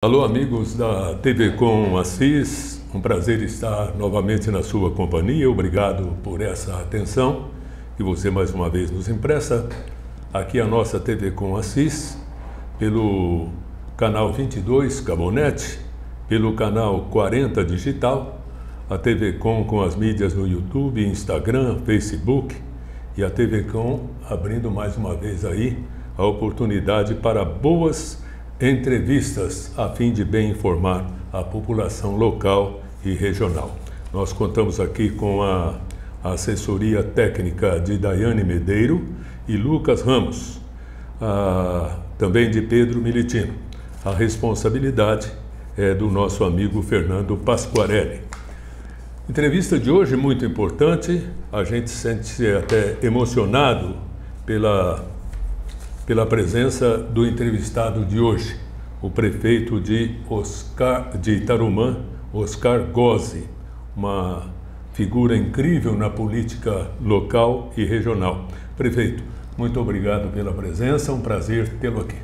Alô, amigos da TV Com Assis, um prazer estar novamente na sua companhia. Obrigado por essa atenção que você mais uma vez nos empresta. Aqui a nossa TV Com Assis, pelo canal 22 Cabonet, pelo canal 40 Digital, a TV Com as mídias no YouTube, Instagram, Facebook, e a TV Com abrindo mais uma vez aí a oportunidade para boas entrevistas a fim de bem informar a população local e regional. Nós contamos aqui com a assessoria técnica de Daiane Medeiro e Lucas Ramos, também de Pedro Militino. A responsabilidade é do nosso amigo Fernando Pasquarelli. Entrevista de hoje muito importante, a gente sente-se até emocionado pela presença do entrevistado de hoje, o prefeito de Itarumã, Oscar Gozzi, uma figura incrível na política local e regional. Prefeito, muito obrigado pela presença, um prazer tê-lo aqui.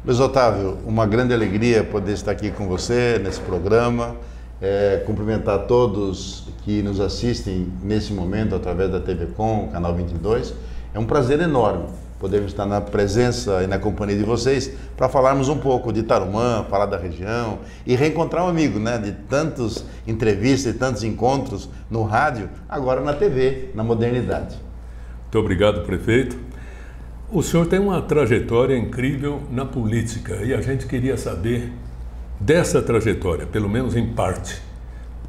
Luiz Otávio, uma grande alegria poder estar aqui com você nesse programa, cumprimentar todos que nos assistem nesse momento através da TV Com, canal 22. É um prazer enorme podermos estar na presença e na companhia de vocês para falarmos um pouco de Tarumã, falar da região e reencontrar um amigo, né? De tantas entrevistas e tantos encontros no rádio, agora na TV, na modernidade. Muito obrigado, prefeito. O senhor tem uma trajetória incrível na política e a gente queria saber dessa trajetória, pelo menos em parte.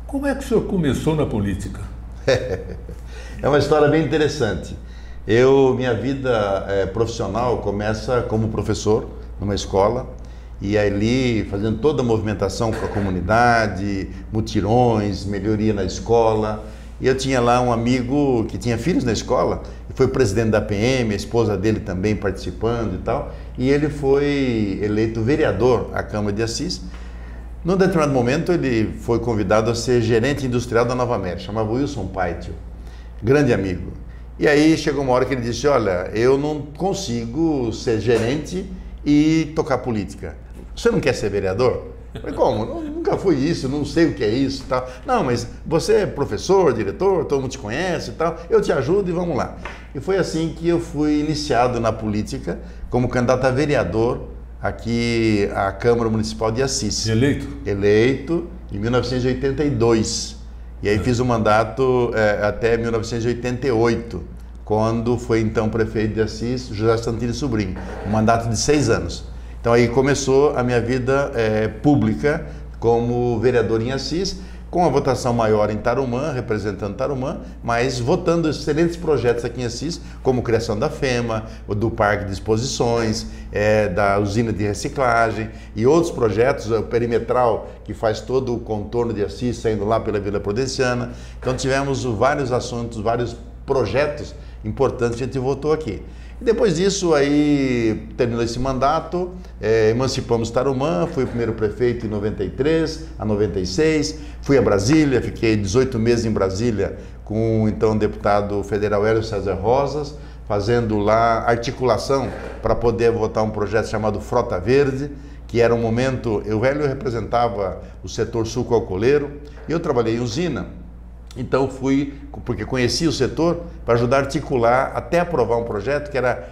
Como é que o senhor começou na política? É uma história bem interessante. Minha vida profissional começa como professor numa escola e ali fazendo toda a movimentação com a comunidade, mutirões, melhoria na escola. E eu tinha lá um amigo que tinha filhos na escola e foi presidente da PM, a esposa dele também participando e tal. E ele foi eleito vereador à Câmara de Assis. Num determinado momento ele foi convidado a ser gerente industrial da Nova América, chamava Wilson Paitio, grande amigo. E aí chegou uma hora que ele disse, olha, eu não consigo ser gerente e tocar política. Você não quer ser vereador? Eu falei, como? Nunca fui isso, não sei o que é isso e tal. Não, mas você é professor, diretor, todo mundo te conhece e tal, eu te ajudo e vamos lá. E foi assim que eu fui iniciado na política como candidato a vereador aqui à Câmara Municipal de Assis. Eleito? Eleito em 1982. E aí fiz o mandato até 1988, quando foi então prefeito de Assis, José Santini Sobrinho, um mandato de 6 anos. Então aí começou a minha vida pública como vereador em Assis, com a votação maior em Tarumã, representando Tarumã, mas votando excelentes projetos aqui em Assis, como criação da FEMA, do Parque de Exposições, da usina de reciclagem e outros projetos, o perimetral que faz todo o contorno de Assis, saindo lá pela Vila Prudenciana. Então tivemos vários assuntos, vários projetos importantes que a gente votou aqui. E depois disso, aí terminou esse mandato, emancipamos Tarumã, fui o primeiro prefeito em 93 a 96, fui a Brasília, fiquei 18 meses em Brasília com o então deputado federal Hélio César Rosas, fazendo lá articulação para poder votar um projeto chamado Frota Verde, que era um momento, o Hélio representava o setor suco-alcooleiro, e eu trabalhei em usina. Então fui, porque conhecia o setor, para ajudar a articular até aprovar um projeto que era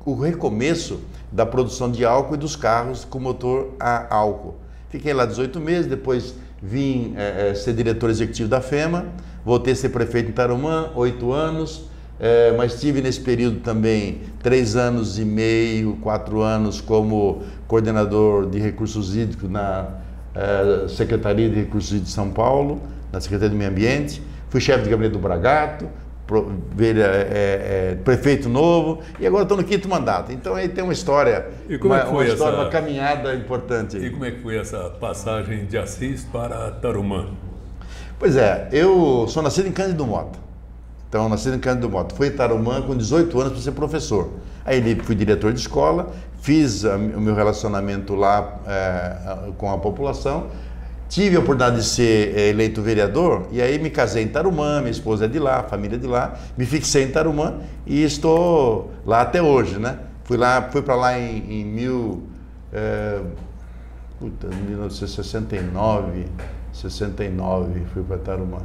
o recomeço da produção de álcool e dos carros com motor a álcool. Fiquei lá 18 meses, depois vim ser diretor executivo da FEMA, voltei a ser prefeito em Tarumã, 8 anos, mas tive nesse período também 3 anos e meio, 4 anos como coordenador de recursos hídricos na Secretaria de Recursos Hídricos de São Paulo, na Secretaria do Meio Ambiente, fui chefe de gabinete do Bragato, prefeito novo, e agora estou no 5º mandato. Então aí tem uma história, uma caminhada importante. E como é que foi essa passagem de Assis para Tarumã? Pois é, eu sou nascido em Cândido Mota. Então, nascido em Cândido Mota. Fui em Tarumã com 18 anos para ser professor. Aí fui diretor de escola, fiz o meu relacionamento lá com a população, tive a oportunidade de ser eleito vereador e aí me casei em Tarumã, minha esposa é de lá, família é de lá, me fixei em Tarumã e estou lá até hoje, né? Fui para lá em Puta, 1969, 69, fui para Tarumã.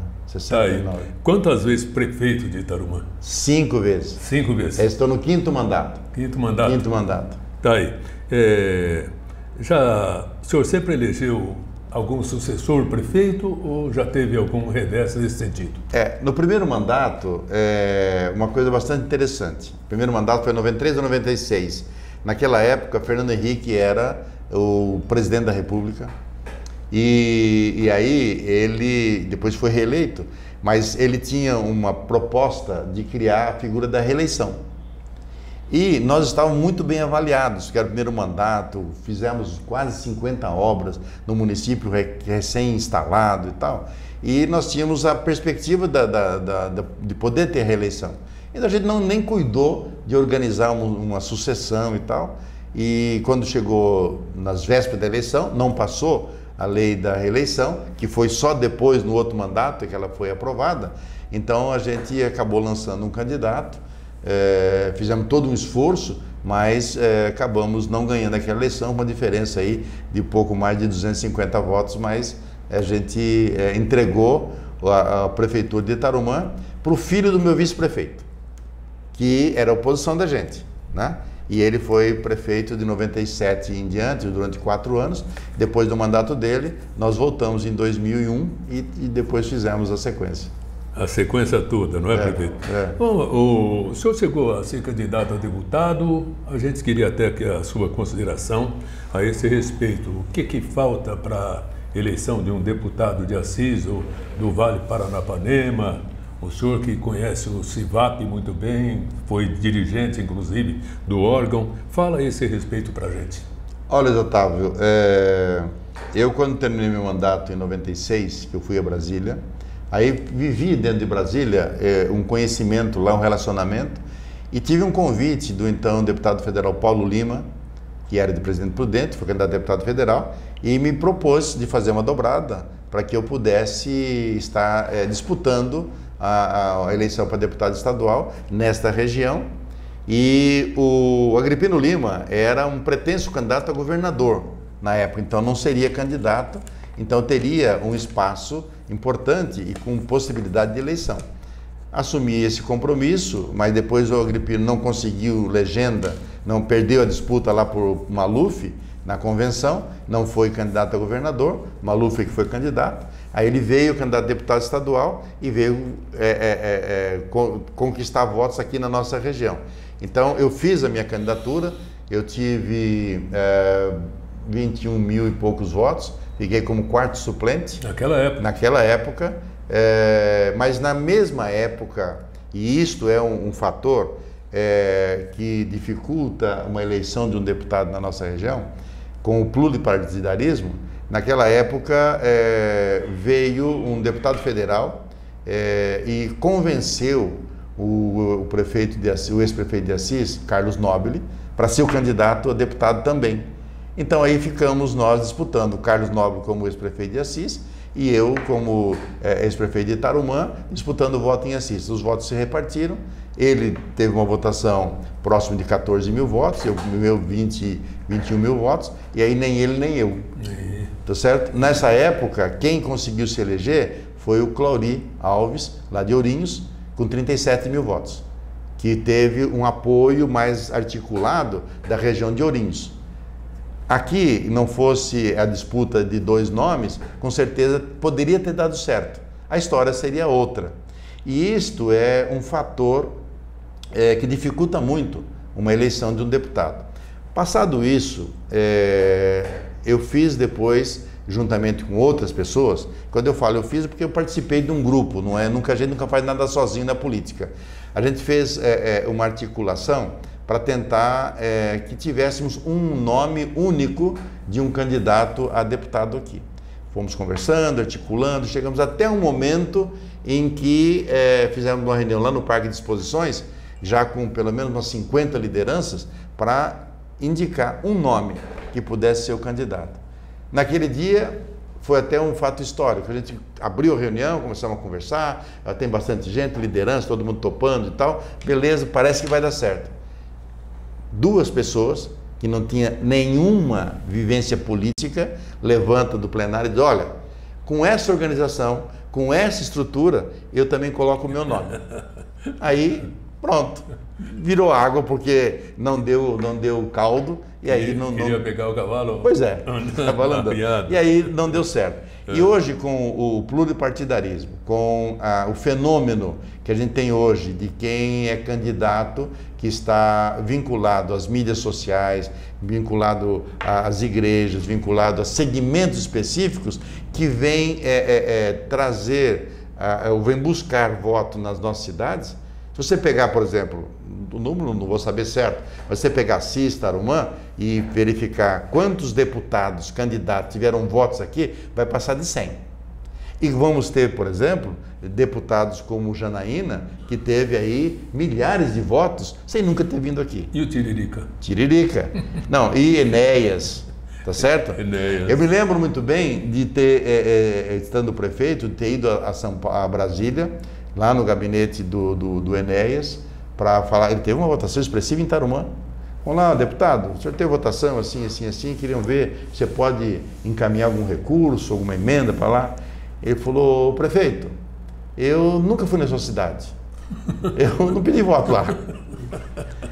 Tá aí. Quantas vezes prefeito de Tarumã? 5 vezes. 5 vezes. Estou no 5º mandato. 5º mandato? 5º mandato. Tá aí. O senhor sempre elegeu algum sucessor prefeito ou já teve algum revés nesse sentido? No primeiro mandato, uma coisa bastante interessante. O primeiro mandato foi em 93 ou 96. Naquela época, Fernando Henrique era o presidente da República e aí ele depois foi reeleito, mas ele tinha uma proposta de criar a figura da reeleição. E nós estávamos muito bem avaliados, que era o primeiro mandato, fizemos quase 50 obras no município recém-instalado e tal, e nós tínhamos a perspectiva de poder ter reeleição. Então a gente nem cuidou de organizar uma sucessão e tal, e quando chegou nas vésperas da eleição, não passou a lei da reeleição, que foi só depois, no outro mandato, que ela foi aprovada, então a gente acabou lançando um candidato. Fizemos todo um esforço, mas acabamos não ganhando aquela eleição, uma diferença aí de pouco mais de 250 votos, mas a gente entregou a prefeitura de Tarumã para o filho do meu vice-prefeito, que era a oposição da gente, né? E ele foi prefeito de 97 em diante, durante 4 anos. Depois do mandato dele, nós voltamos em 2001 e depois fizemos a sequência. A sequência toda, não é, prefeito? Bom, o senhor chegou a ser candidato a deputado, a gente queria até que a sua consideração a esse respeito. O que falta para a eleição de um deputado de Assis ou do Vale Paranapanema? O senhor que conhece o CIVAP muito bem, foi dirigente, inclusive, do órgão, fala a esse respeito para a gente. Olha, Otávio, eu quando terminei meu mandato em 96, que eu fui a Brasília, aí vivi dentro de Brasília um conhecimento lá, um relacionamento, e tive um convite do então deputado federal Paulo Lima, que era de Presidente Prudente, foi candidato a deputado federal, e me propôs de fazer uma dobrada para que eu pudesse estar disputando a eleição para deputado estadual nesta região. E o Agripino Lima era um pretenso candidato a governador na época, então não seria candidato, então teria um espaço importante e com possibilidade de eleição. Assumi esse compromisso, mas depois o Agripino não conseguiu legenda, não perdeu a disputa lá por Maluf na convenção, não foi candidato a governador, Maluf que foi candidato. Aí ele veio candidato a deputado estadual e veio conquistar votos aqui na nossa região. Então eu fiz a minha candidatura, eu tive 21 mil e poucos votos, fiquei como 4º suplente. Naquela época. Mas na mesma época, e isto é um fator que dificulta uma eleição de um deputado na nossa região, com o pluripartidarismo, naquela época veio um deputado federal e convenceu o ex-prefeito de Assis, Carlos Nobile, para ser o candidato a deputado também. Então aí ficamos nós disputando, o Carlos Nobile como ex-prefeito de Assis e eu como ex-prefeito de Tarumã, disputando o voto em Assis. Os votos se repartiram, ele teve uma votação próxima de 14 mil votos, eu meu 21 mil votos, e aí nem ele nem eu. Tá certo? Nessa época, quem conseguiu se eleger foi o Clauri Alves, lá de Ourinhos, com 37 mil votos, que teve um apoio mais articulado da região de Ourinhos. Aqui, não fosse a disputa de 2 nomes, com certeza poderia ter dado certo. A história seria outra. E isto é um fator que dificulta muito uma eleição de um deputado. Passado isso, eu fiz depois, juntamente com outras pessoas, quando eu falo eu fiz é porque eu participei de um grupo, não é? A gente nunca faz nada sozinho na política. A gente fez uma articulação para tentar que tivéssemos um nome único de um candidato a deputado aqui. Fomos conversando, articulando, chegamos até um momento em que fizemos uma reunião lá no Parque de Exposições, já com pelo menos umas 50 lideranças, para indicar um nome que pudesse ser o candidato. Naquele dia, foi até um fato histórico. A gente abriu a reunião, começamos a conversar, tem bastante gente, liderança, todo mundo topando e tal. Beleza, parece que vai dar certo. 2 pessoas que não tinha nenhuma vivência política, levanta do plenário e diz, olha, com essa organização, com essa estrutura, eu também coloco o meu nome. Aí, pronto, virou água porque não deu caldo e aí não... Queria pegar o cavalo? Pois é, cavalo andando. E aí não deu certo. E hoje, com o pluripartidarismo, com o fenômeno que a gente tem hoje de quem é candidato, que está vinculado às mídias sociais, vinculado às igrejas, vinculado a segmentos específicos, que vem trazer, vem buscar voto nas nossas cidades. Se você pegar, por exemplo, o número não vou saber certo, mas você pegar Assis, Tarumã e verificar quantos deputados, candidatos tiveram votos aqui, vai passar de 100. E vamos ter, por exemplo, deputados como Janaína, que teve aí milhares de votos sem nunca ter vindo aqui. E o Tiririca? Tiririca. Não, e Enéas, tá certo? Enéas. Eu me lembro muito bem de ter, estando prefeito, de ter ido a Brasília, lá no gabinete do Enéas, para falar, ele teve uma votação expressiva em Tarumã. Vamos lá, deputado, o senhor teve votação assim, assim, assim, queriam ver, você pode encaminhar algum recurso, alguma emenda para lá? Ele falou, prefeito, eu nunca fui na sua cidade, eu não pedi voto lá.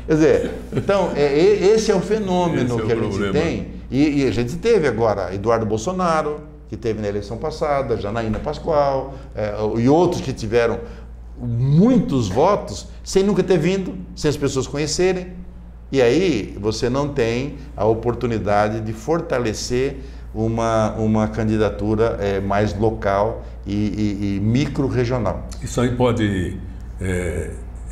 Quer dizer, então, esse é o fenômeno que a gente tem, e a gente teve agora Eduardo Bolsonaro, que teve na eleição passada, Janaína Pascoal, e outros que tiveram muitos votos sem nunca ter vindo, sem as pessoas conhecerem. E aí você não tem a oportunidade de fortalecer uma candidatura mais local e micro-regional. Isso aí pode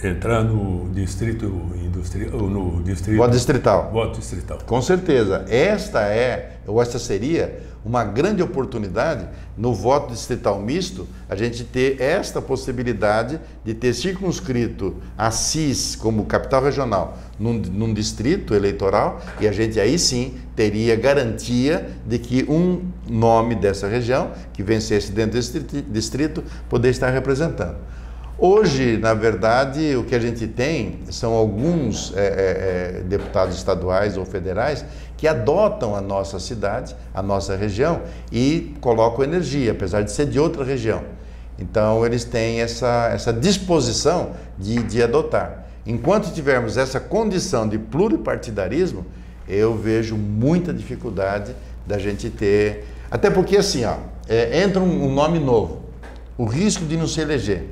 entrar no distrito industrial, no distrito... Voto distrital. Voto distrital. Com certeza. Esta seria uma grande oportunidade no voto distrital misto, a gente ter esta possibilidade de ter circunscrito Assis como capital regional num distrito eleitoral, e a gente aí sim teria garantia de que um nome dessa região, que vencesse dentro desse distrito, poderia estar representando. Hoje, na verdade, o que a gente tem são alguns deputados estaduais ou federais que adotam a nossa cidade, a nossa região, e colocam energia, apesar de ser de outra região. Então, eles têm essa disposição de adotar. Enquanto tivermos essa condição de pluripartidarismo, eu vejo muita dificuldade da gente ter... Até porque, assim, entra um nome novo, o risco de não se eleger.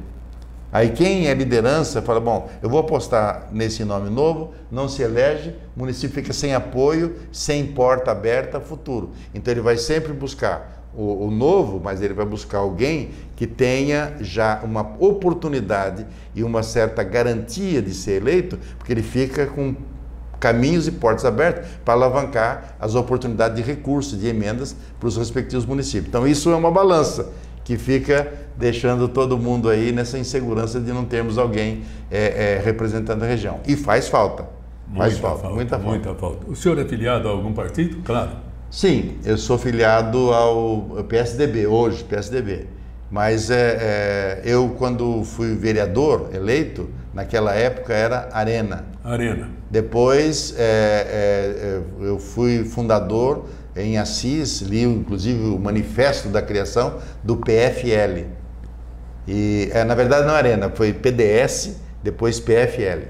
Aí quem é liderança fala, bom, eu vou apostar nesse nome novo, não se elege, o município fica sem apoio, sem porta aberta, futuro. Então ele vai sempre buscar o novo, mas ele vai buscar alguém que tenha já uma oportunidade e uma certa garantia de ser eleito, porque ele fica com caminhos e portas abertas para alavancar as oportunidades de recursos, de emendas para os respectivos municípios. Então isso é uma balança que fica deixando todo mundo aí nessa insegurança de não termos alguém representando a região. E faz falta. Muita falta. O senhor é filiado a algum partido? Claro. Sim, eu sou filiado ao PSDB, hoje, PSDB. Mas eu, quando fui vereador eleito, naquela época era Arena. Arena. Depois eu fui fundador em Assis, li inclusive o manifesto da criação do PFL. E na verdade não Arena, foi PDS, depois PFL.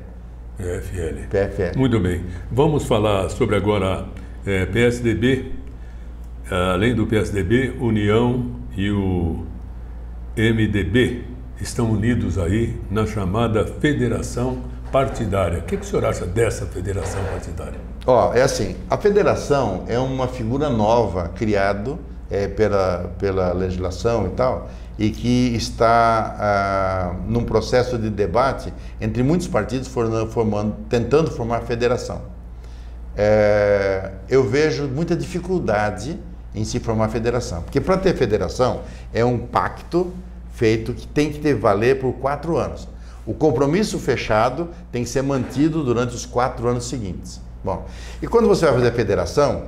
PFL. Muito bem. Vamos falar sobre agora PSDB, além do PSDB, União e o MDB estão unidos aí na chamada federação partidária. O que o senhor acha dessa federação partidária? É assim, a federação é uma figura nova, criada pela legislação e tal, e que está num processo de debate entre muitos partidos tentando formar federação. Eu vejo muita dificuldade em se formar federação, porque para ter federação é um pacto feito que tem que valer por 4 anos. O compromisso fechado tem que ser mantido durante os 4 anos seguintes. Bom, e quando você vai fazer a federação,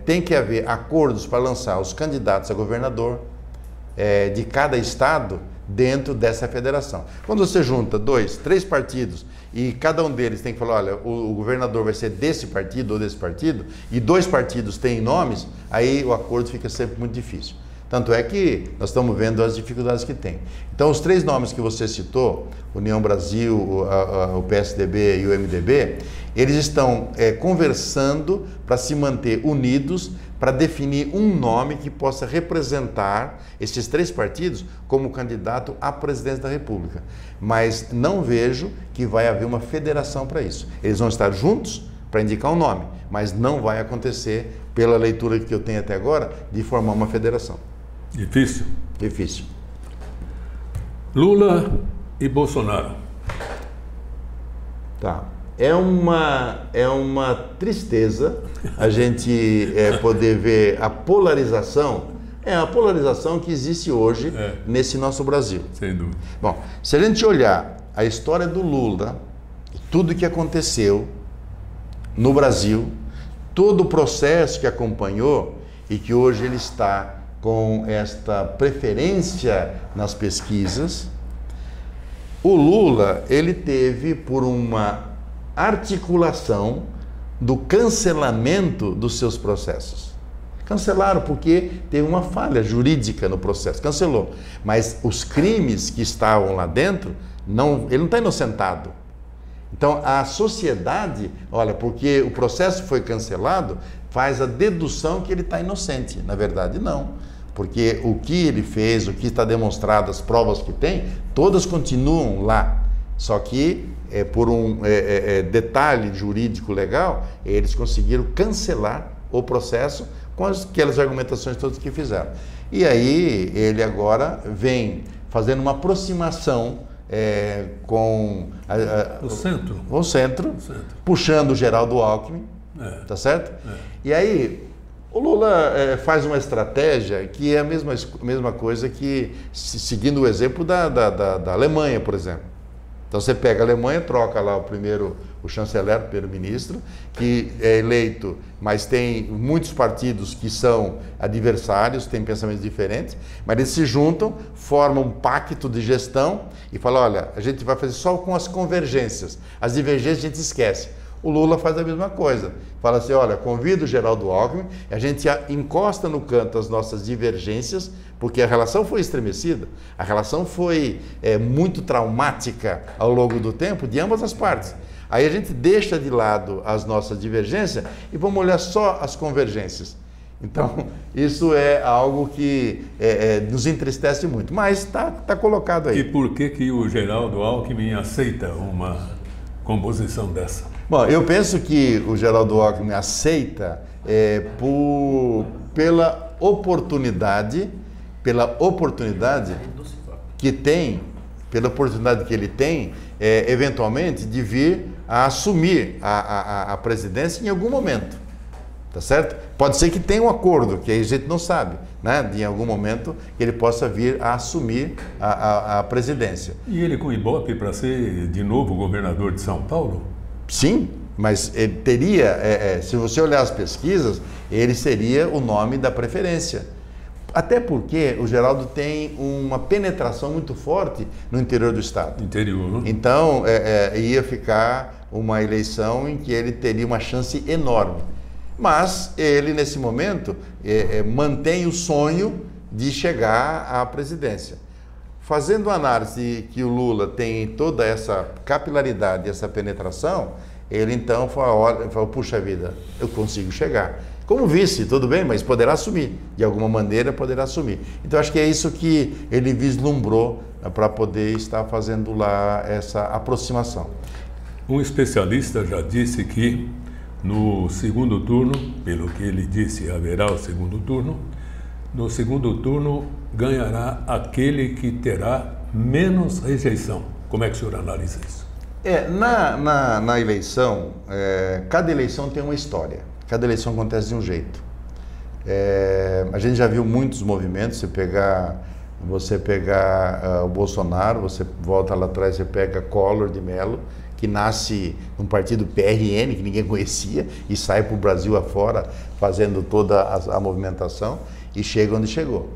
tem que haver acordos para lançar os candidatos a governador de cada estado, dentro dessa federação. Quando você junta 2, 3 partidos e cada um deles tem que falar, olha, o governador vai ser desse partido ou desse partido, e 2 partidos têm nomes, aí o acordo fica sempre muito difícil. Tanto é que nós estamos vendo as dificuldades que tem. Então, os 3 nomes que você citou, União Brasil, o PSDB e o MDB, eles estão conversando para se manter unidos, para definir um nome que possa representar esses 3 partidos como candidato à presidência da República. Mas não vejo que vai haver uma federação para isso. Eles vão estar juntos para indicar um nome, mas não vai acontecer, pela leitura que eu tenho até agora, de formar uma federação. Difícil? Difícil. Lula e Bolsonaro. Tá. É uma tristeza a gente poder ver a polarização, a polarização que existe hoje nesse nosso Brasil. Sem dúvida. Bom, se a gente olhar a história do Lula, tudo que aconteceu no Brasil, todo o processo que acompanhou e que hoje ele está com esta preferência nas pesquisas, o Lula, ele teve por uma articulação do cancelamento dos seus processos. Cancelaram porque teve uma falha jurídica no processo, cancelou. Mas os crimes que estavam lá dentro, ele não está inocentado. Então a sociedade, olha, porque o processo foi cancelado, faz a dedução que ele está inocente. Na verdade, não. Porque o que ele fez, o que está demonstrado, as provas que tem, todas continuam lá. Só que, por um detalhe jurídico legal, eles conseguiram cancelar o processo com aquelas argumentações todas que fizeram. E aí, ele agora vem fazendo uma aproximação com o centro, puxando o Geraldo Alckmin, tá certo? E aí, o Lula faz uma estratégia que é a mesma coisa que, seguindo o exemplo da Alemanha, por exemplo. Então você pega a Alemanha, troca lá o chanceler, o primeiro-ministro, que é eleito, mas tem muitos partidos que são adversários, têm pensamentos diferentes, mas eles se juntam, formam um pacto de gestão e falam, olha, a gente vai fazer só com as convergências, as divergências a gente esquece. O Lula faz a mesma coisa, fala assim, olha, convido o Geraldo Alckmin, a gente encosta no canto as nossas divergências, porque a relação foi estremecida, a relação foi muito traumática ao longo do tempo, de ambas as partes. Aí a gente deixa de lado as nossas divergências e vamos olhar só as convergências. Então, isso é algo que nos entristece muito, mas está colocado aí. E por que o Geraldo Alckmin aceita uma composição dessa? Bom, eu penso que o Geraldo Alckmin aceita pela oportunidade que tem, eventualmente, de vir a assumir a presidência em algum momento, tá certo? Pode ser que tenha um acordo, que a gente não sabe, né? De em algum momento que ele possa vir a assumir a presidência. E ele com Ibope para ser de novo governador de São Paulo? Sim, mas ele teria, se você olhar as pesquisas, ele seria o nome da preferência. Até porque o Geraldo tem uma penetração muito forte no interior do estado. Interior. Então, ia ficar uma eleição em que ele teria uma chance enorme. Mas ele, nesse momento, mantém o sonho de chegar à presidência. Fazendo a análise que o Lula tem toda essa capilaridade, essa penetração, ele então fala, puxa vida, eu consigo chegar. Como vice, tudo bem, mas poderá assumir, de alguma maneira poderá assumir. Então acho que é isso que ele vislumbrou para poder estar fazendo lá essa aproximação. Um especialista já disse que no segundo turno, pelo que ele disse, haverá o segundo turno. No segundo turno ganhará aquele que terá menos rejeição. Como é que o senhor analisa isso? Na eleição, cada eleição tem uma história. Cada eleição acontece de um jeito. A gente já viu muitos movimentos. Você pegar o Bolsonaro, você volta lá atrás, você pega Collor de Mello, que nasce num partido PRN, que ninguém conhecia, e sai para o Brasil afora, fazendo toda a movimentação, e chega onde chegou.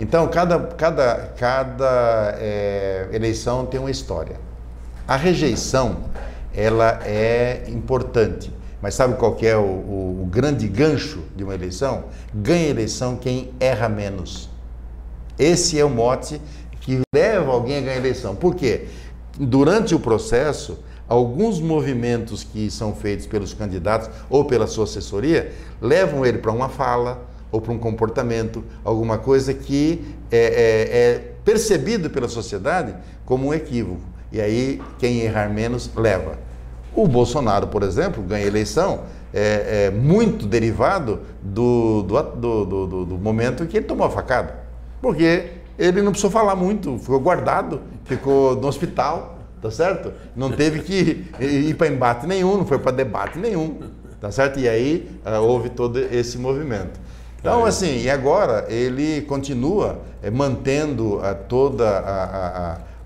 Então, cada eleição tem uma história. A rejeição, ela é importante, mas sabe qual que é o grande gancho de uma eleição? Ganha a eleição quem erra menos. Esse é o mote que leva alguém a ganhar a eleição. Por quê? Durante o processo, alguns movimentos que são feitos pelos candidatos ou pela sua assessoria levam ele para uma fala ou para um comportamento, alguma coisa que é percebido pela sociedade como um equívoco. E aí, quem errar menos, leva. O Bolsonaro, por exemplo, ganha a eleição muito derivado do momento que ele tomou a facada. Porque ele não precisou falar muito, ficou guardado, ficou no hospital, tá certo? Não teve que ir para embate nenhum, não foi para debate nenhum, tá certo? E aí houve todo esse movimento. Então, assim, e agora ele continua mantendo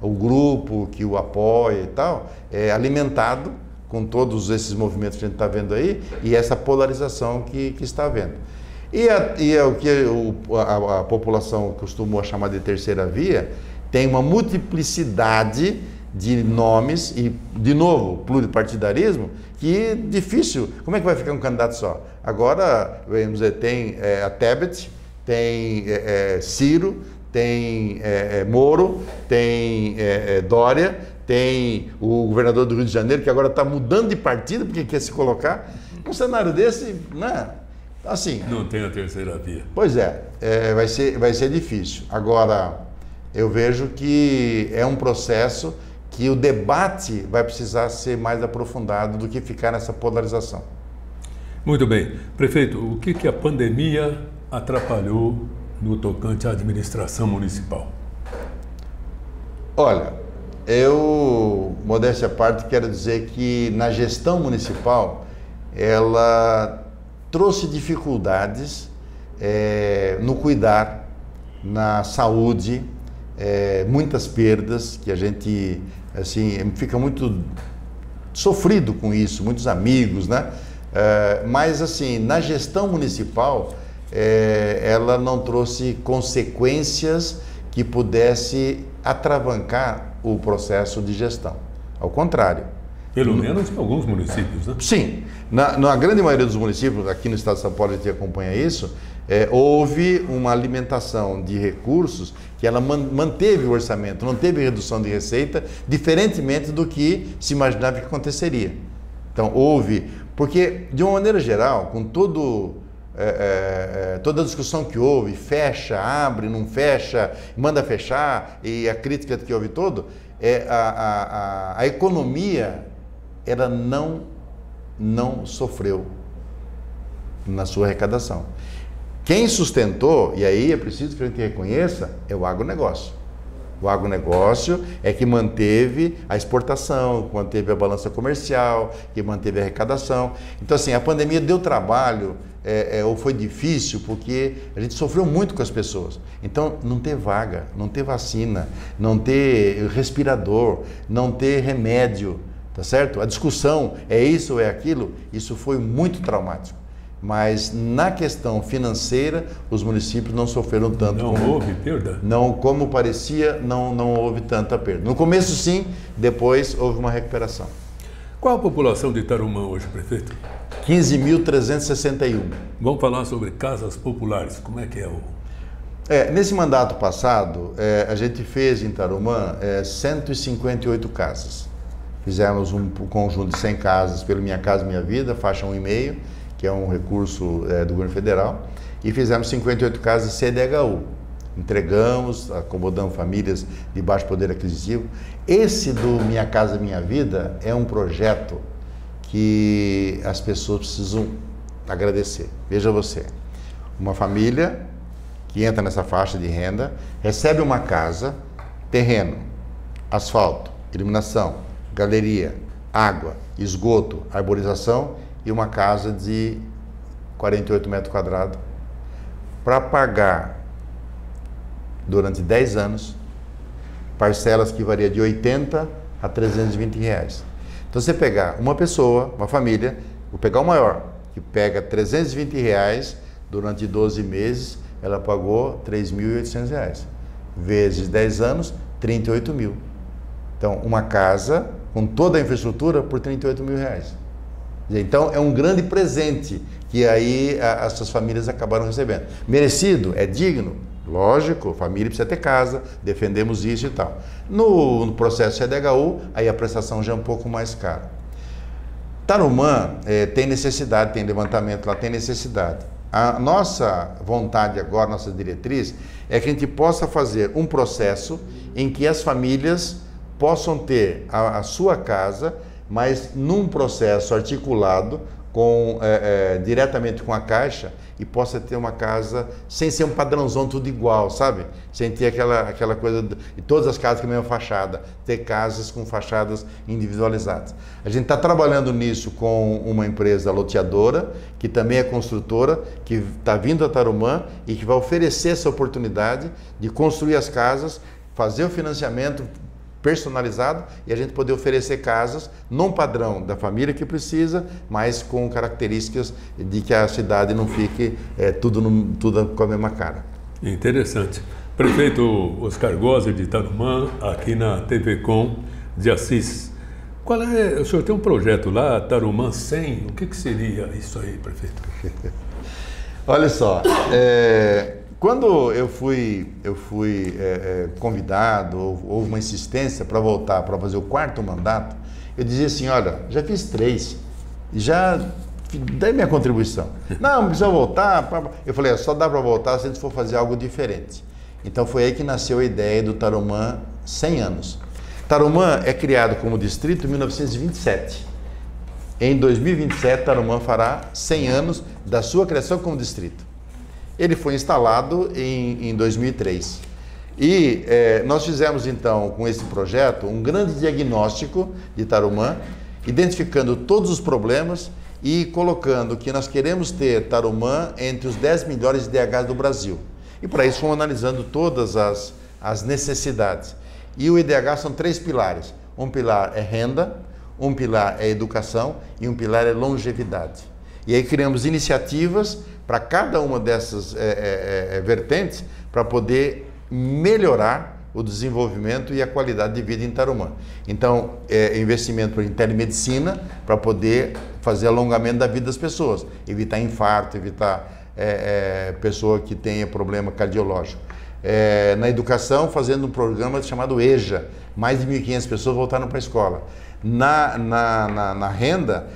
o grupo que o apoia e tal, alimentado com todos esses movimentos que a gente está vendo aí e essa polarização que está havendo. E o que a população costumou chamar de terceira via tem uma multiplicidade de nomes e, de novo, pluripartidarismo, que é difícil. Como é que vai ficar um candidato só? Agora, vamos dizer, tem a Tebet, tem Ciro, tem Moro, tem Dória, tem o governador do Rio de Janeiro, que agora está mudando de partido porque quer se colocar. Um cenário desse, né? Assim, não tem a terceira via. Pois vai ser difícil. Agora, eu vejo que é um processo que o debate vai precisar ser mais aprofundado do que ficar nessa polarização. Muito bem. Prefeito, o que a pandemia atrapalhou no tocante à administração municipal? Olha, eu, modéstia à parte, quero dizer que na gestão municipal, ela trouxe dificuldades no cuidar, na saúde, muitas perdas, que a gente assim, fica muito sofrido com isso, muitos amigos, né? Mas assim, na gestão municipal, ela não trouxe consequências que pudesse atravancar o processo de gestão. Ao contrário. Pelo menos em alguns municípios, né? Sim. Na grande maioria dos municípios, aqui no estado de São Paulo, a gente acompanha isso, houve uma alimentação de recursos que ela manteve o orçamento, não teve redução de receita, diferentemente do que se imaginava que aconteceria. Então, houve, porque, de uma maneira geral, com toda a discussão que houve, fecha, abre, não fecha, manda fechar, e a crítica que houve a economia, ela não sofreu na sua arrecadação. Quem sustentou, e aí é preciso que a gente reconheça, é o agronegócio. O agronegócio é que manteve a exportação, manteve a balança comercial, que manteve a arrecadação. Então, assim, a pandemia deu trabalho, ou foi difícil, porque a gente sofreu muito com as pessoas. Então, não ter vaga, não ter vacina, não ter respirador, não ter remédio, tá certo? A discussão é isso ou é aquilo, isso foi muito traumático. Mas na questão financeira, os municípios não sofreram tanto. Não houve perda? Não, como parecia, não houve tanta perda. No começo sim, depois houve uma recuperação. Qual a população de Tarumã hoje, prefeito? 15.361. Vamos falar sobre casas populares. Como é que é o... Nesse mandato passado, a gente fez em Tarumã 158 casas. Fizemos um conjunto de 100 casas pelo Minha Casa Minha Vida, faixa 1,5, que é um recurso do governo federal, e fizemos 58 casas CDHU. Entregamos, acomodamos famílias de baixo poder aquisitivo. Esse do Minha Casa Minha Vida é um projeto que as pessoas precisam agradecer. Veja você, uma família que entra nessa faixa de renda, recebe uma casa, terreno, asfalto, iluminação, galeria, água, esgoto, arborização e uma casa de 48 metros quadrados para pagar durante 10 anos parcelas que variam de 80 a 320 reais. Então você pegar uma pessoa, uma família, vou pegar o maior, que pega 320 reais durante 12 meses, ela pagou R$ 3.800. Vezes 10 anos, 38 mil. Então, uma casa com toda a infraestrutura por 38 mil reais. Então, é um grande presente que aí essas famílias acabaram recebendo. Merecido? É digno? Lógico, família precisa ter casa, defendemos isso e tal. No processo CDHU, aí a prestação já é um pouco mais cara. Tarumã tem necessidade, tem levantamento lá, tem necessidade. A nossa vontade agora, nossa diretriz, é que a gente possa fazer um processo em que as famílias possam ter a sua casa, mas num processo articulado diretamente com a Caixa, e possa ter uma casa sem ser um padrãozão tudo igual, sabe? Sem ter aquela coisa de todas as casas com a mesma fachada, ter casas com fachadas individualizadas. A gente está trabalhando nisso com uma empresa loteadora, que também é construtora, que está vindo a Tarumã e que vai oferecer essa oportunidade de construir as casas, fazer o financiamento personalizado e a gente poder oferecer casas num padrão da família que precisa, mas com características de que a cidade não fique tudo com a mesma cara. Interessante. Prefeito Oscar Gozzi de Tarumã, aqui na TV Com de Assis. O senhor tem um projeto lá, Tarumã 100, o que seria isso aí, prefeito? Olha só, quando eu fui convidado, houve uma insistência para voltar, para fazer o 4º mandato, eu dizia assim, olha, já fiz 3, já dei minha contribuição. Não precisa voltar. Eu falei, só dá para voltar se a gente for fazer algo diferente. Então foi aí que nasceu a ideia do Tarumã 100 anos. Tarumã é criado como distrito em 1927. Em 2027, Tarumã fará 100 anos da sua criação como distrito. Ele foi instalado em 2003. E nós fizemos, então, com esse projeto, um grande diagnóstico de Tarumã, identificando todos os problemas e colocando que nós queremos ter Tarumã entre os 10 melhores IDHs do Brasil. E para isso fomos analisando todas as necessidades. E o IDH são 3 pilares. Um pilar é renda, um pilar é educação e um pilar é longevidade. E aí criamos iniciativas para cada uma dessas vertentes para poder melhorar o desenvolvimento e a qualidade de vida em Tarumã. Então, investimento em telemedicina para poder fazer alongamento da vida das pessoas, evitar infarto, evitar pessoa que tenha problema cardiológico. Na educação, fazendo um programa chamado EJA, mais de 1.500 pessoas voltaram para a escola. Na renda,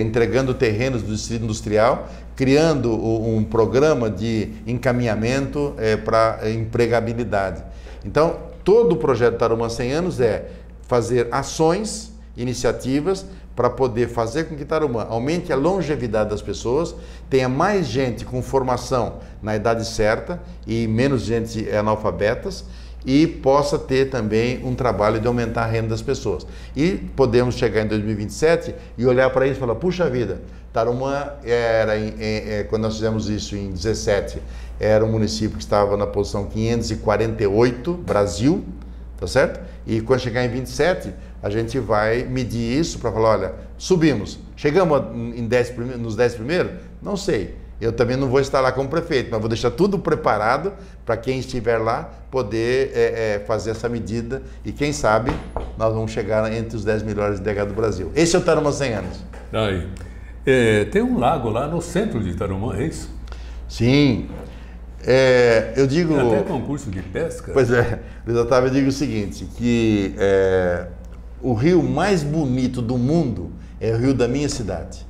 entregando terrenos do distrito industrial, criando um programa de encaminhamento para empregabilidade. Então, todo o projeto Tarumã 100 anos é fazer ações, iniciativas, para poder fazer com que Tarumã aumente a longevidade das pessoas, tenha mais gente com formação na idade certa e menos gente analfabetas, e possa ter também um trabalho de aumentar a renda das pessoas. E podemos chegar em 2027 e olhar para isso e falar, puxa vida, Tarumã era, quando nós fizemos isso em 17, era um município que estava na posição 548, Brasil, tá certo? E quando chegar em 27, a gente vai medir isso para falar, olha, subimos, chegamos nos 10 primeiros? Não sei. Eu também não vou estar lá como prefeito, mas vou deixar tudo preparado para quem estiver lá poder fazer essa medida e quem sabe nós vamos chegar entre os 10 melhores IDH do Brasil. Esse é o Tarumã 100 anos. Aí. Tem um lago lá no centro de Tarumã, é isso? Sim. Eu digo... Tem até concurso de pesca? Pois é, Luiz Otávio, eu digo o seguinte, que o rio mais bonito do mundo é o rio da minha cidade,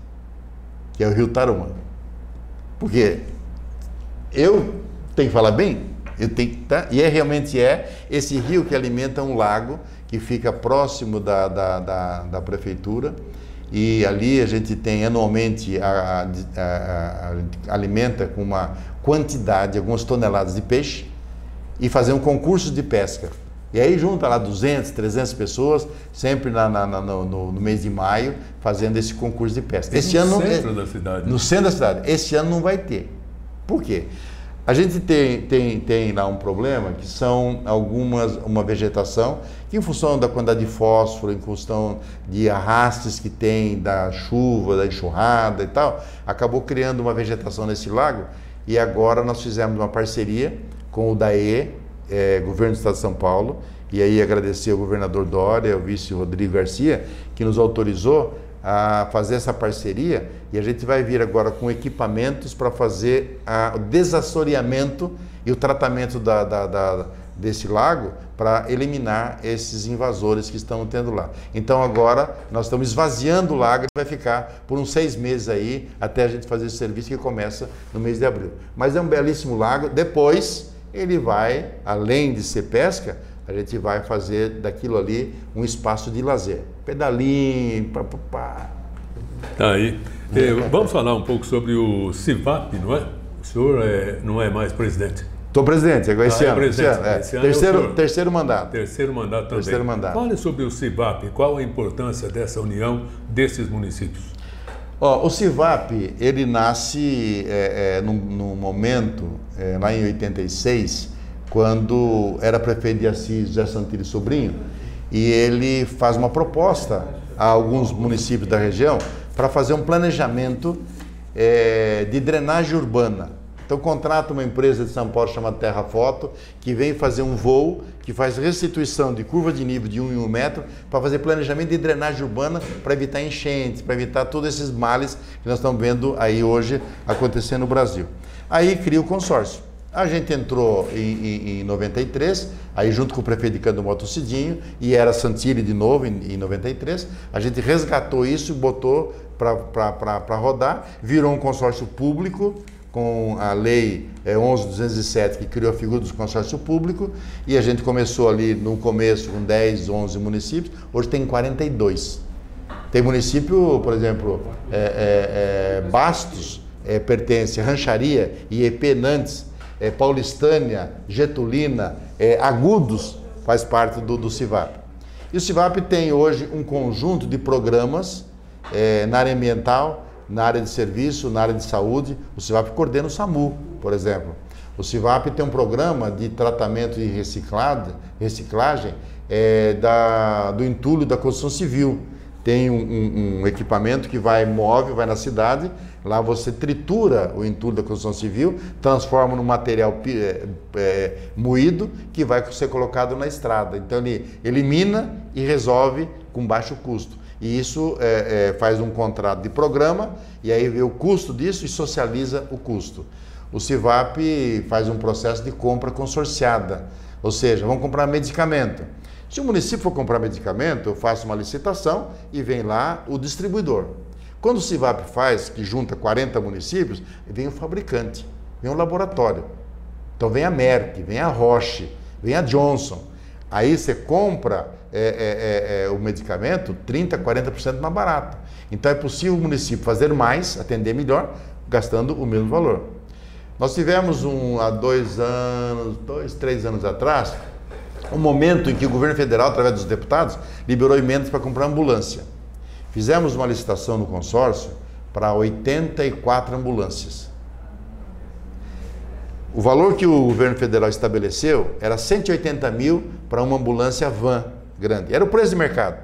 que é o rio Tarumã. Porque eu tenho que falar bem, e realmente esse rio que alimenta um lago que fica próximo da prefeitura, e ali a gente tem anualmente, alimenta com uma quantidade, algumas toneladas de peixe, e fazer um concurso de pesca. E aí junta lá 200, 300 pessoas, sempre no mês de maio, fazendo esse concurso de pesca. Esse ano, no centro da cidade. No centro da cidade. Esse ano não vai ter. Por quê? A gente tem lá um problema, que são uma vegetação, que em função da quantidade de fósforo, em função de arrastes que tem, da chuva, da enxurrada e tal, acabou criando uma vegetação nesse lago, e agora nós fizemos uma parceria com o DAE, Governo do Estado de São Paulo, e aí agradecer ao governador Dória, ao vice Rodrigo Garcia, que nos autorizou a fazer essa parceria, e a gente vai vir agora com equipamentos para fazer o desassoreamento e o tratamento desse lago para eliminar esses invasores que estão tendo lá. Então agora nós estamos esvaziando o lago, vai ficar por uns 6 meses aí, até a gente fazer esse serviço que começa no mês de abril. Mas é um belíssimo lago. Depois ele vai, além de ser pesca, a gente vai fazer daquilo ali um espaço de lazer. Pedalinho, papapá. Tá aí. Vamos falar um pouco sobre o CIVAP, não é? O senhor não é mais presidente. Estou presidente, agora esse ano. Terceiro mandato. Terceiro mandato também. Terceiro mandato. Fale sobre o CIVAP, qual a importância dessa união desses municípios? O CIVAP, ele nasce num momento, lá em 86, quando era prefeito de Assis, José Santini Sobrinho, e ele faz uma proposta a alguns municípios da região para fazer um planejamento de drenagem urbana. Então contrata uma empresa de São Paulo chamada Terra Foto, que vem fazer um voo, que faz restituição de curva de nível de 1 em 1 metro, para fazer planejamento de drenagem urbana, para evitar enchentes, para evitar todos esses males que nós estamos vendo aí hoje acontecer no Brasil. Aí cria o consórcio. A gente entrou em 93, aí junto com o prefeito de Candomblé Cidinho, e era Santilli de novo em 93, a gente resgatou isso e botou para rodar, virou um consórcio público, com a lei 11.207, que criou a figura do consórcio público, e a gente começou ali no começo com 10, 11 municípios, hoje tem 42. Tem município, por exemplo, Bastos, pertence a Rancharia, IEP Nantes, Paulistânia, Getulina, Agudos, faz parte do CIVAP. E o CIVAP tem hoje um conjunto de programas na área ambiental, na área de serviço, na área de saúde. O CIVAP coordena o SAMU, por exemplo. O CIVAP tem um programa de tratamento e reciclagem do entulho da construção civil. Tem um equipamento que vai vai na cidade, lá você tritura o entulho da construção civil, transforma num material moído que vai ser colocado na estrada. Então ele elimina e resolve com baixo custo. E isso faz um contrato de programa, e aí vê o custo disso e socializa o custo. O CIVAP faz um processo de compra consorciada, ou seja, vamos comprar medicamento. Se o município for comprar medicamento, eu faço uma licitação e vem lá o distribuidor. Quando o CIVAP faz, que junta 40 municípios, vem o fabricante, vem o laboratório. Então vem a Merck, vem a Roche, vem a Johnson. Aí você compra o medicamento 30%, 40% mais barato. Então é possível o município fazer mais, atender melhor, gastando o mesmo valor. Nós tivemos há 2, 3 anos atrás, um momento em que o governo federal, através dos deputados, liberou emendas para comprar ambulância. Fizemos uma licitação no consórcio para 84 ambulâncias. O valor que o governo federal estabeleceu era 180 mil para uma ambulância van grande. Era o preço de mercado.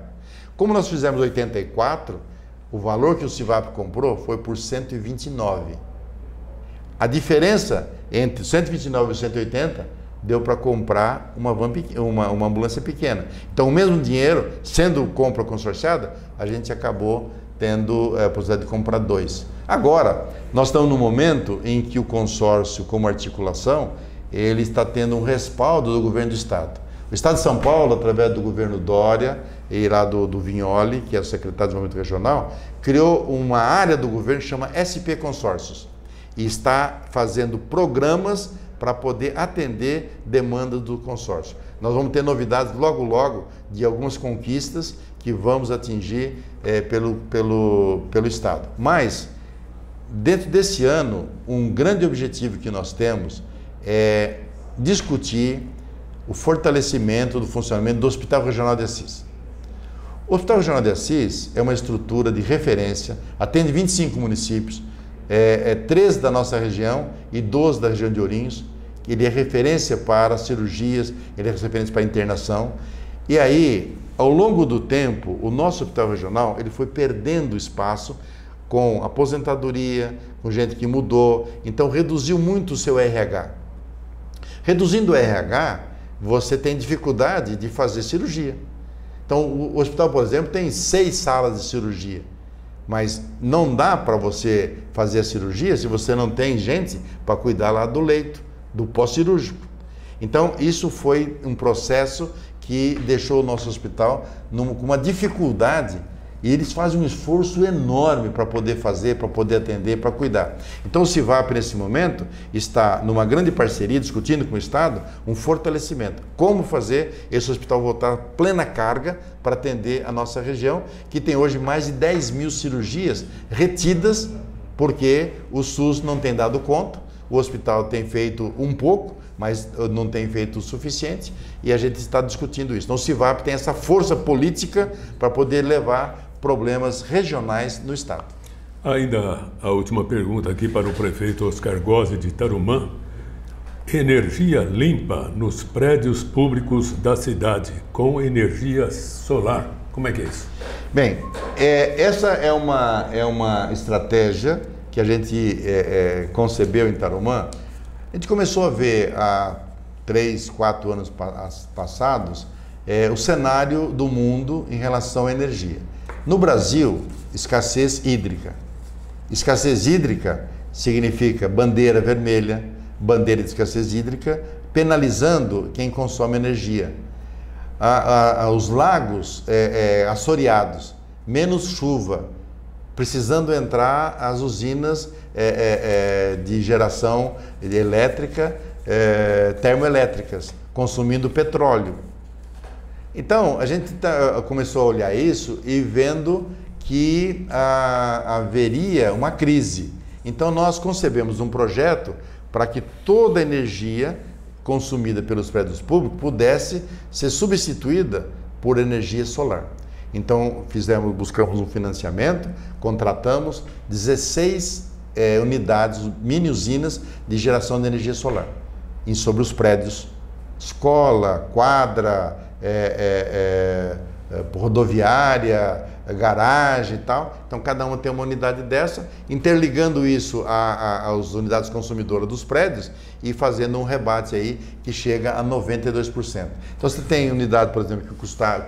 Como nós fizemos 84, o valor que o CIVAP comprou foi por 129. A diferença entre 129 e 180 deu para comprar uma ambulância pequena. Então, o mesmo dinheiro, sendo compra consorciada, a gente acabou tendo a possibilidade de comprar 2. Agora, nós estamos num momento em que o consórcio, como articulação, ele está tendo um respaldo do governo do Estado. O Estado de São Paulo, através do governo Dória e lá do Vignoli, que é o secretário de Desenvolvimento Regional, criou uma área do governo que chama SP Consórcios e está fazendo programas para poder atender demandas do consórcio. Nós vamos ter novidades logo, logo de algumas conquistas que vamos atingir pelo Estado. Mas, dentro desse ano, um grande objetivo que nós temos é discutir o fortalecimento do funcionamento do Hospital Regional de Assis. O Hospital Regional de Assis é uma estrutura de referência, atende 25 municípios, 3 da nossa região e 12 da região de Ourinhos. Ele é referência para cirurgias, ele é referência para internação. E aí, ao longo do tempo, o nosso hospital regional ele foi perdendo espaço com aposentadoria, com gente que mudou, então reduziu muito o seu RH. Reduzindo o RH, você tem dificuldade de fazer cirurgia. Então, o hospital, por exemplo, tem 6 salas de cirurgia, mas não dá para você fazer a cirurgia se você não tem gente para cuidar lá do leito, do pós-cirúrgico. Então, isso foi um processo que deixou o nosso hospital com uma dificuldade, e eles fazem um esforço enorme para poder fazer, para poder atender, para cuidar. Então o CIVAP, nesse momento, está numa grande parceria, discutindo com o Estado, um fortalecimento. Como fazer esse hospital voltar a plena carga para atender a nossa região, que tem hoje mais de 10 mil cirurgias retidas, porque o SUS não tem dado conta, o hospital tem feito um pouco, mas não tem feito o suficiente, e a gente está discutindo isso. Então o CIVAP tem essa força política para poder levar problemas regionais no Estado. Ainda a última pergunta aqui para o prefeito Oscar Gozzi de Tarumã. Energia limpa nos prédios públicos da cidade com energia solar. Como é que é isso? Bem, essa é uma estratégia que a gente concebeu em Tarumã. A gente começou a ver há 3, 4 anos passados o cenário do mundo em relação à energia. No Brasil, escassez hídrica. Escassez hídrica significa bandeira vermelha, bandeira de escassez hídrica, penalizando quem consome energia. Os lagos assoreados, menos chuva, precisando entrar as usinas de geração elétrica, termoelétricas, consumindo petróleo. Então, a gente começou a olhar isso e vendo que haveria uma crise. Então, nós concebemos um projeto para que toda a energia consumida pelos prédios públicos pudesse ser substituída por energia solar. Então, buscamos um financiamento, contratamos 16 unidades, mini usinas de geração de energia solar sobre os prédios, escola, quadra, rodoviária, garagem e tal. Então, cada uma tem uma unidade dessa, interligando isso às unidades consumidoras dos prédios e fazendo um rebate aí que chega a 92%. Então, você tem unidade, por exemplo, que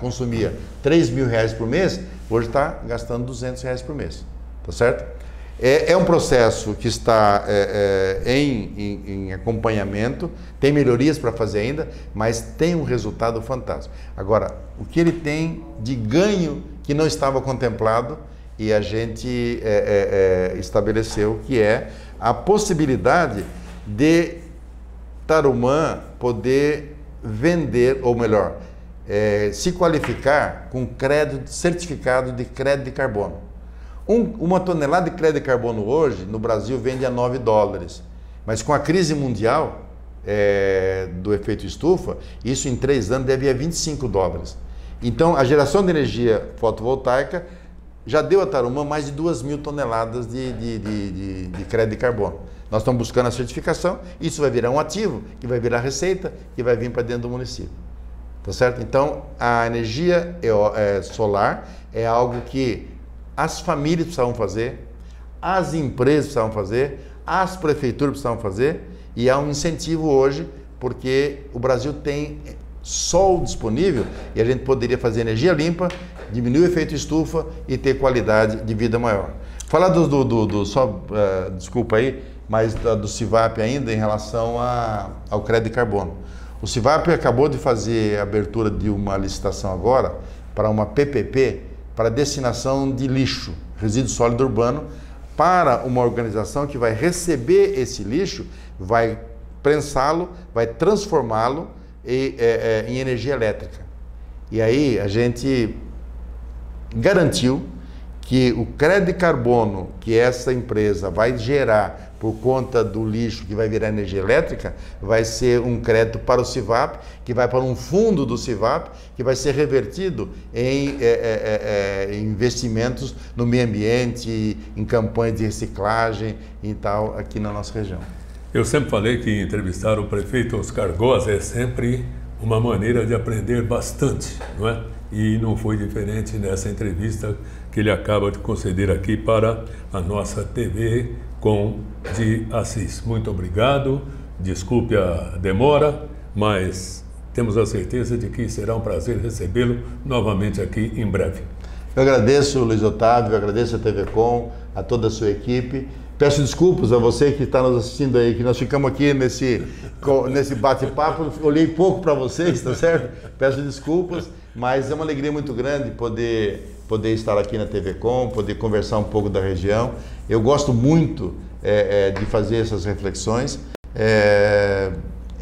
consumia R$3.000 por mês, hoje está gastando R$200 por mês, tá certo? É um processo que está em acompanhamento, tem melhorias para fazer ainda, mas tem um resultado fantástico. Agora, o que ele tem de ganho que não estava contemplado e a gente estabeleceu, que é a possibilidade de Tarumã poder vender, ou melhor, se qualificar com certificado de crédito de carbono. Uma tonelada de crédito de carbono hoje, no Brasil, vende a $9. Mas com a crise mundial do efeito estufa, isso em 3 anos deve ir a $25. Então, a geração de energia fotovoltaica já deu a Tarumã mais de 2.000 toneladas de crédito de carbono. Nós estamos buscando a certificação, isso vai virar um ativo, que vai virar receita, que vai vir para dentro do município. Tá certo? Então, a energia solar é algo que as famílias precisavam fazer, as empresas precisavam fazer, as prefeituras precisavam fazer, e há um incentivo hoje, porque o Brasil tem sol disponível e a gente poderia fazer energia limpa, diminuir o efeito estufa e ter qualidade de vida maior. Falar desculpa aí, mas do CIVAP ainda em relação ao crédito de carbono. O CIVAP acabou de fazer a abertura de uma licitação agora para uma PPP, para destinação de lixo, resíduo sólido urbano, para uma organização que vai receber esse lixo, vai prensá-lo, vai transformá-lo em energia elétrica. E aí a gente garantiu que o crédito de carbono que essa empresa vai gerar por conta do lixo que vai virar energia elétrica, vai ser um crédito para o CIVAP, que vai para um fundo do CIVAP, que vai ser revertido em investimentos no meio ambiente, em campanhas de reciclagem e tal, aqui na nossa região. Eu sempre falei que entrevistar o prefeito Oscar Gozzi é sempre uma maneira de aprender bastante, não é? E não foi diferente nessa entrevista que ele acaba de conceder aqui para a nossa TV com de Assis. Muito obrigado, desculpe a demora, mas temos a certeza de que será um prazer recebê-lo novamente aqui em breve. Eu agradeço, Luiz Otávio, eu agradeço a TV Com, a toda a sua equipe. Peço desculpas a você que está nos assistindo aí, que nós ficamos aqui nesse bate-papo, olhei pouco para vocês, tá certo? Peço desculpas, mas é uma alegria muito grande poder estar aqui na TV Com, poder conversar um pouco da região. Eu gosto muito de fazer essas reflexões.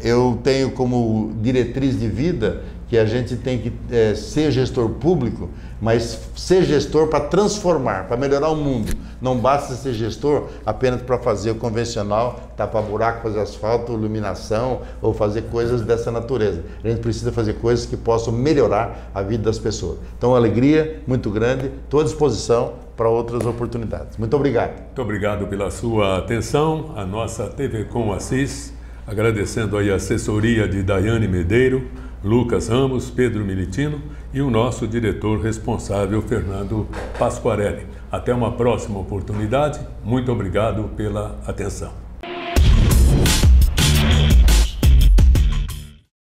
Eu tenho como diretriz de vida que a gente tem que ser gestor público, mas ser gestor para transformar, para melhorar o mundo. Não basta ser gestor apenas para fazer o convencional, tapar buraco, fazer asfalto, iluminação ou fazer coisas dessa natureza. A gente precisa fazer coisas que possam melhorar a vida das pessoas. Então, uma alegria muito grande, estou à disposição para outras oportunidades. Muito obrigado. Muito obrigado pela sua atenção. A nossa TV Com Assis, agradecendo aí a assessoria de Daiane Medeiro, Lucas Ramos, Pedro Militino e o nosso diretor responsável, Fernando Pasquarelli. Até uma próxima oportunidade. Muito obrigado pela atenção.